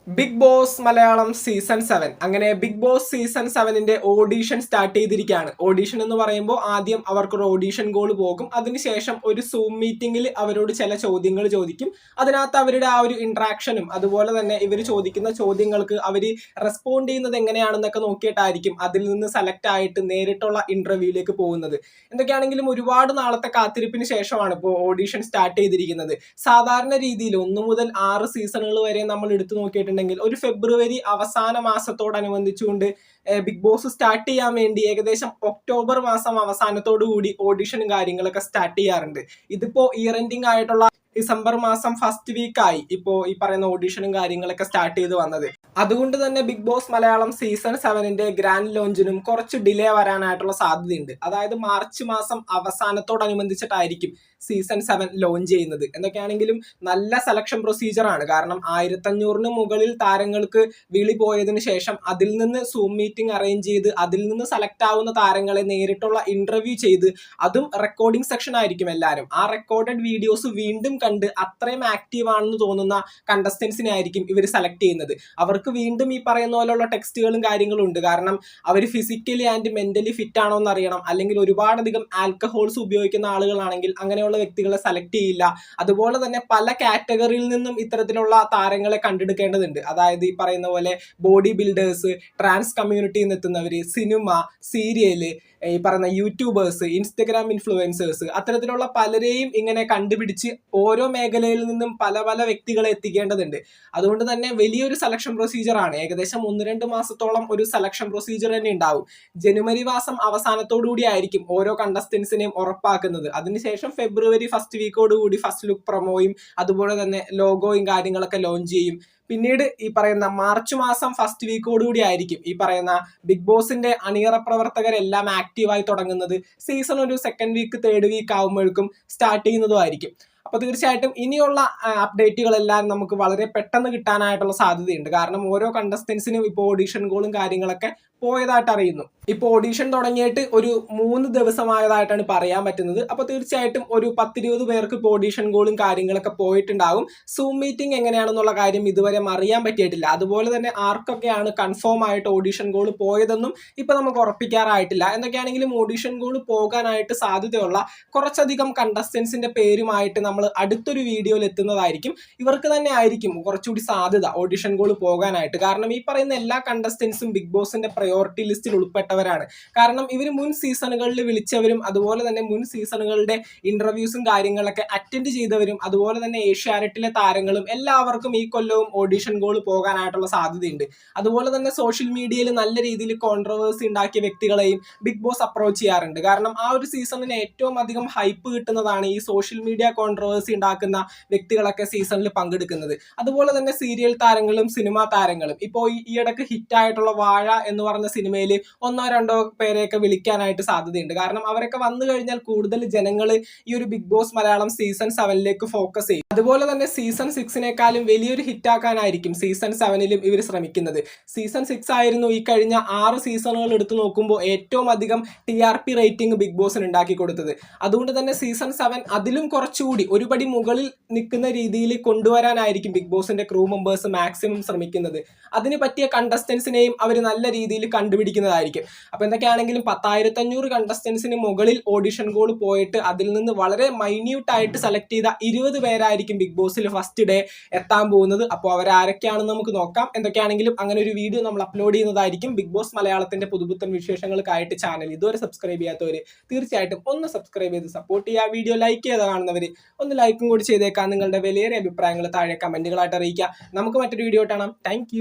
Big Boss Malayalam season 7 അങ്ങനെ Big Boss season 7ന്റെ audition start ചെയ്തിരിക്കുകയാണ്. ഓഡീഷൻ എന്ന് പറയുമ്പോൾ ആദ്യം അവർക്കൊരു ഓഡീഷൻ കോൾ പോകും. അതിനുശേഷം ഒരു സൂം മീറ്റിംഗിൽ അവരോട് ചില ചോദ്യങ്ങൾ ചോദിക്കും. അതിനകത്ത് അവരുടെ ആ ഒരു ഇന്ററാക്ഷനും അതുപോലെ തന്നെ ഇവർ ചോദിക്കുന്ന ചോദ്യങ്ങൾക്ക് അവർ റെസ്പോണ്ട് ചെയ്യുന്നത് എങ്ങനെയാണെന്നൊക്കെ നോക്കിയിട്ടായിരിക്കും അതിൽ നിന്ന് സെലക്ട് ആയിട്ട് നേരിട്ടുള്ള ഇന്റർവ്യൂയിലേക്ക് പോകുന്നത്. എന്തൊക്കെയാണെങ്കിലും ഒരുപാട് നാളത്തെ കാത്തിരിപ്പിന് ശേഷമാണ് ഇപ്പോൾ ഓഡീഷൻ സ്റ്റാർട്ട് ചെയ്തിരിക്കുന്നത്. സാധാരണ രീതിയിൽ 1 മുതൽ 6 സീസണുകൾ വരെ നമ്മൾ എടുത്തു നോക്കിയിട്ടുണ്ടെങ്കിൽ ഒരു ഫെബ്രുവരി അവസാന മാസത്തോടനുബന്ധിച്ചുകൊണ്ട് ബിഗ് ബോസ് സ്റ്റാർട്ട് ചെയ്യാൻ വേണ്ടി ഏകദേശം ഒക്ടോബർ മാസം അവസാനത്തോടു കൂടി ഓഡിഷനും കാര്യങ്ങളൊക്കെ സ്റ്റാർട്ട് ചെയ്യാറുണ്ട്. ഇതിപ്പോ ഇയർ എൻഡിങ് ആയിട്ടുള്ള ഡിസംബർ മാസം ഫസ്റ്റ് വീക്കായി ഇപ്പോൾ ഈ പറയുന്ന ഓഡിഷനും കാര്യങ്ങളൊക്കെ സ്റ്റാർട്ട് ചെയ്ത് വന്നത്. അതുകൊണ്ട് തന്നെ ബിഗ് ബോസ് മലയാളം സീസൺ 7ന്റെ ഗ്രാൻഡ് ലോഞ്ചിനും കുറച്ച് ഡിലേ വരാനായിട്ടുള്ള സാധ്യതയുണ്ട്. അതായത് മാർച്ച് മാസം അവസാനത്തോടനുബന്ധിച്ചിട്ടായിരിക്കും സീസൺ 7 ലോഞ്ച് ചെയ്യുന്നത്. എന്തൊക്കെയാണെങ്കിലും നല്ല സെലക്ഷൻ പ്രൊസീജിയറാണ്. കാരണം 1500-ന് മുകളിൽ താരങ്ങൾക്ക് വിളി പോയതിനു ശേഷം അതിൽ നിന്ന് സൂം മീറ്റിംഗ് അറേഞ്ച് ചെയ്ത് അതിൽ നിന്ന് സെലക്ട് ആവുന്ന താരങ്ങളെ നേരിട്ടുള്ള ഇന്റർവ്യൂ ചെയ്ത് അതും റെക്കോർഡിംഗ് സെക്ഷൻ ആയിരിക്കും എല്ലാവരും. ആ റെക്കോർഡഡ് വീഡിയോസ് വീണ്ടും കണ്ട് അത്രയും ആക്റ്റീവ് ആണെന്ന് തോന്നുന്ന കണ്ടസ്റ്റൻസിനെ ആയിരിക്കും ഇവർ സെലക്ട് ചെയ്യുന്നത്. അവർക്ക് വീണ്ടും ഈ പറയുന്ന പോലെയുള്ള ടെക്സ്റ്റുകളും കാര്യങ്ങളും ഉണ്ട്. കാരണം അവർ ഫിസിക്കലി ആൻഡ് മെന്റലി ഫിറ്റ് ആണോ എന്ന് അറിയണം. അല്ലെങ്കിൽ ഒരുപാടധികം ആൽക്കഹോൾസ് ഉപയോഗിക്കുന്ന ആളുകളാണെങ്കിൽ അങ്ങനെയുള്ള വ്യക്തികളെ സെലക്ട് ചെയ്യില്ല. അതുപോലെ തന്നെ പല കാറ്റഗറിയിൽ നിന്നും ഇത്തരത്തിലുള്ള താരങ്ങളെ കണ്ടെടുക്കേണ്ടതുണ്ട്. അതായത് ഈ പറയുന്ന പോലെ ബോഡി ബിൽഡേഴ്സ്, ട്രാൻസ് കമ്മ്യൂണിറ്റിയിൽ നിന്ന് എത്തുന്നവർ, സിനിമ, സീരിയല്, ഈ പറയുന്ന യൂട്യൂബേഴ്സ്, ഇൻസ്റ്റഗ്രാം ഇൻഫ്ലുവൻസേഴ്സ്, അത്തരത്തിലുള്ള പലരെയും ഇങ്ങനെ കണ്ടുപിടിച്ച് ഓരോ മേഖലയിൽ നിന്നും പല പല വ്യക്തികളെ എത്തിക്കേണ്ടതുണ്ട്. അതുകൊണ്ട് തന്നെ വലിയൊരു സെലക്ഷൻ പ്രൊസീജിയർ ആണ്. ഏകദേശം 1-2 മാസത്തോളം ഒരു സെലക്ഷൻ പ്രൊസീജിയർ തന്നെ ഉണ്ടാവും. ജനുവരി മാസം അവസാനത്തോടു കൂടി ആയിരിക്കും ഓരോ കണ്ടസ്റ്റൻസിനെയും ഉറപ്പാക്കുന്നത്. അതിനുശേഷം ഫെബ്രുവരി ഫസ്റ്റ് വീക്കോട് കൂടി ഫസ്റ്റ് ലുക്ക് പ്രൊമോയും അതുപോലെ തന്നെ ലോഗോയും കാര്യങ്ങളൊക്കെ ലോഞ്ച് ചെയ്യും. പിന്നീട് ഈ പറയുന്ന മാർച്ച് മാസം ഫസ്റ്റ് വീക്കോട് കൂടി ആയിരിക്കും ഈ പറയുന്ന ബിഗ് ബോസിന്റെ അണിയറ പ്രവർത്തകരെല്ലാം ആക്റ്റീവായി തുടങ്ങുന്നത്. സീസൺ ഒരു സെക്കൻഡ് വീക്ക് തേർഡ് വീക്ക് ആകുമ്പോഴേക്കും സ്റ്റാർട്ട് ചെയ്യുന്നതുമായിരിക്കും. അപ്പൊ തീർച്ചയായിട്ടും ഇനിയുള്ള അപ്ഡേറ്റുകളെല്ലാം നമുക്ക് വളരെ പെട്ടെന്ന് കിട്ടാനായിട്ടുള്ള സാധ്യതയുണ്ട്. കാരണം ഓരോ കണ്ടസ്റ്റൻസിനും ഇപ്പോൾ ഓഡീഷൻ കോളും കാര്യങ്ങളൊക്കെ പോയതായിട്ട് അറിയുന്നു. ഇപ്പോൾ ഓഡീഷൻ തുടങ്ങിയിട്ട് ഒരു 3 ദിവസമായതായിട്ടാണ് പറയാൻ പറ്റുന്നത്. അപ്പോൾ തീർച്ചയായിട്ടും ഒരു 10-20 പേർക്ക് ഇപ്പോൾ ഓഡീഷൻ കോളും കാര്യങ്ങളൊക്കെ പോയിട്ടുണ്ടാകും. സൂം മീറ്റിംഗ് എങ്ങനെയാണെന്നുള്ള കാര്യം ഇതുവരെ അറിയാൻ പറ്റിയിട്ടില്ല. അതുപോലെ തന്നെ ആർക്കൊക്കെയാണ് കൺഫേം ആയിട്ട് ഓഡീഷൻ കോൾ പോയതെന്നും ഇപ്പൊ നമുക്ക് ഉറപ്പിക്കാറായിട്ടില്ല. എന്തൊക്കെയാണെങ്കിലും ഓഡീഷൻ കോൾ പോകാനായിട്ട് സാധ്യതയുള്ള കുറച്ചധികം കണ്ടസ്റ്റൻസിന്റെ പേരുമായിട്ട് നമ്മൾ അടുത്തൊരു വീഡിയോയിൽ എത്തുന്നതായിരിക്കും. ഇവർക്ക് തന്നെ ആയിരിക്കും കുറച്ചുകൂടി സാധ്യത ഓഡീഷൻ കോൾ പോകാനായിട്ട്. കാരണം ഈ പറയുന്ന എല്ലാ കണ്ടസ്റ്റൻസും ബിഗ് ബോസിന്റെ പ്രയോറിറ്റി ലിസ്റ്റിൽ ഉൾപ്പെട്ടവരാണ്. കാരണം ഇവർ മുൻ സീസണുകളിൽ വിളിച്ചവരും അതുപോലെ തന്നെ മുൻ സീസണുകളുടെ ഇന്റർവ്യൂസും കാര്യങ്ങളൊക്കെ അറ്റൻഡ് ചെയ്തവരും അതുപോലെ തന്നെ ഏഷ്യാനെറ്റിലെ താരങ്ങളും എല്ലാവർക്കും ഈ കൊല്ലവും ഓഡീഷൻ കോൾ പോകാനായിട്ടുള്ള സാധ്യതയുണ്ട്. അതുപോലെ തന്നെ സോഷ്യൽ മീഡിയയിൽ നല്ല രീതിയിൽ കോൺട്രവേഴ്സി ഉണ്ടാക്കിയ വ്യക്തികളെയും ബിഗ് ബോസ് അപ്രോച്ച് ചെയ്യാറുണ്ട്. കാരണം ആ ഒരു സീസണിന് ഏറ്റവും അധികം ഹൈപ്പ് കിട്ടുന്നതാണ് ഈ സോഷ്യൽ മീഡിയ കോൺട്രവേഴ്സി ഉണ്ടാക്കുന്ന വ്യക്തികളൊക്കെ സീസണിൽ പങ്കെടുക്കുന്നത്. അതുപോലെ തന്നെ സീരിയൽ താരങ്ങളും സിനിമാ താരങ്ങളും ഇപ്പോൾ ഈയിടക്ക് ഹിറ്റായിട്ടുള്ള വാഴ എന്ന് പറഞ്ഞ സിനിമയിൽ 1-2 പേരെയൊക്കെ വിളിക്കാനായിട്ട് സാധ്യതയുണ്ട്. കാരണം അവരൊക്കെ വന്നു കഴിഞ്ഞാൽ കൂടുതൽ ജനങ്ങൾ ഈ ഒരു ബിഗ് ബോസ് മലയാളം സീസൺ 7ലേക്ക് ഫോക്കസ് ചെയ്യും. അതുപോലെ തന്നെ സീസൺ 6-നേക്കാളും വലിയൊരു ഹിറ്റാക്കാനായിരിക്കും സീസൺ 7ലും ഇവർ ശ്രമിക്കുന്നത്. സീസൺ 6 ആയിരുന്നു ഈ കഴിഞ്ഞ 6 സീസണുകൾ എടുത്തു നോക്കുമ്പോൾ ഏറ്റവും അധികം TRP റേറ്റിംഗ് ബിഗ് ബോസിന് ഉണ്ടാക്കി കൊടുത്തത്. അതുകൊണ്ട് തന്നെ സീസൺ 7 അതിലും കുറച്ചുകൂടി ഒരുപടി മുകളിൽ നിൽക്കുന്ന രീതിയിൽ കൊണ്ടുവരാനായിരിക്കും ബിഗ് ബോസിന്റെ ക്രൂ മെമ്പേഴ്സ് മാക്സിമം ശ്രമിക്കുന്നത്. അതിന് പറ്റിയ കണ്ടസ്റ്റൻസിനെയും അവർ നല്ല രീതിയിൽ കണ്ടുപിടിക്കുന്നതായിരിക്കും. അപ്പൊ എന്തൊക്കെയാണെങ്കിലും 10,500 കണ്ടസ്റ്റൻസിന് മുകളിൽ ഓഡിഷൻ കോൾ പോയിട്ട് അതിൽ നിന്ന് വളരെ മൈന്യൂട്ട് ആയിട്ട് സെലക്ട് ചെയ്ത 20 പേരായിരിക്കും ബിഗ് ബോസിൽ ഫസ്റ്റ് ഡേ എത്താൻ പോകുന്നത്. അപ്പോൾ അവരാരൊക്കെയാണെന്ന് നമുക്ക് നോക്കാം. എന്തൊക്കെയാണെങ്കിലും അങ്ങനെ ഒരു വീഡിയോ നമ്മൾ അപ്ലോഡ് ചെയ്യുന്നതായിരിക്കും. ബിഗ് ബോസ് മലയാളത്തിന്റെ പുതുപുത്തൻ വിശേഷങ്ങൾക്കായിട്ട് ചാനൽ ഇതുവരെ സബ്സ്ക്രൈബ് ചെയ്യാത്തവർ തീർച്ചയായിട്ടും ഒന്ന് സബ്സ്ക്രൈബ് ചെയ്ത് സപ്പോർട്ട് ചെയ്യുക. വീഡിയോ ലൈക്ക് ചെയ്ത് കാണുന്നവർ ഒന്ന് ലൈക്കും കൂടി ചെയ്തേക്കാം. നിങ്ങളുടെ വിലയേറിയ അഭിപ്രായങ്ങൾ താഴെ കമന്റുകളായിട്ട് അറിയിക്കുക. നമുക്ക് മറ്റൊരു വീഡിയോ കാണാം. താങ്ക്